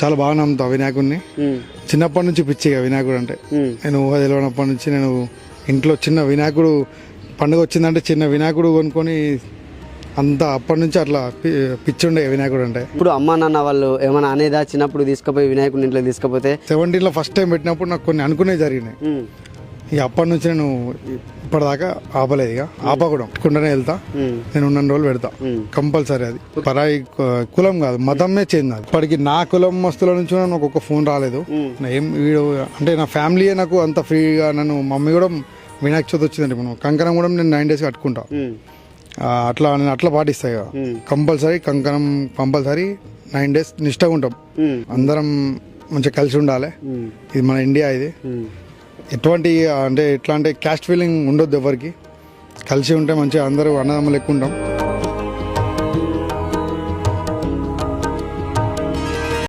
చాలా బాగా నమ్ముతా వినాయకుడిని. చిన్నప్పటి నుంచి పిచ్చిగా వినాయకుడు అంటే. నేను ఊహ తెలియనప్పటి నుంచి నేను ఇంట్లో చిన్న వినాయకుడు పండుగ వచ్చిందంటే చిన్న వినాయకుడు కొనుక్కొని అంతా అప్పటి నుంచి అట్లా పిచ్చి ఉండే వినాయకుడు అంటే. ఇప్పుడు అమ్మా నాన్న వాళ్ళు ఏమైనా అనేదా చిన్నప్పుడు తీసుకుపోయి వినాయకుడిని ఇంట్లో తీసుకపోతే? 17లో ఫస్ట్ టైం పెట్టినప్పుడు నాకు కొన్ని అనుకునే జరిగినాయి. ఇక అప్పటి నుంచి నేను ఇప్పటిదాకా ఆపలేదు. ఇక ఆపకూడదు కుండనే వెళ్తా. నేను ఉన్న రోజులు పెడతా కంపల్సరీ. అది పరాయి కులం కాదు, మతమే చేంజ్. అది ఇప్పటికి నా కులం మస్తుల నుంచి నాకు ఒక ఫోన్ రాలేదు. ఏం వీడు అంటే నా ఫ్యామిలీయే నాకు అంత ఫ్రీగా. నన్ను మమ్మీ కూడా వినాయక చవితి వచ్చిందంటే మనం కంకణం కూడా నేను 9 days కట్టుకుంటా. అట్లా నేను అట్లా పాటిస్తా. ఇక కంపల్సరీ కంకణం కంపల్సరీ 9 days నిష్టగా ఉంటాం. అందరం మంచిగా కలిసి ఉండాలి. ఇది మన ఇండియా. ఇది ఎటువంటి అంటే ఎట్లా అంటే క్యాస్ట్ ఫీలింగ్ ఉండొద్దు ఎవరికి. కలిసి ఉంటే మంచిగా అందరూ అన్నదమ్ములు ఎక్కువ ఉంటాం.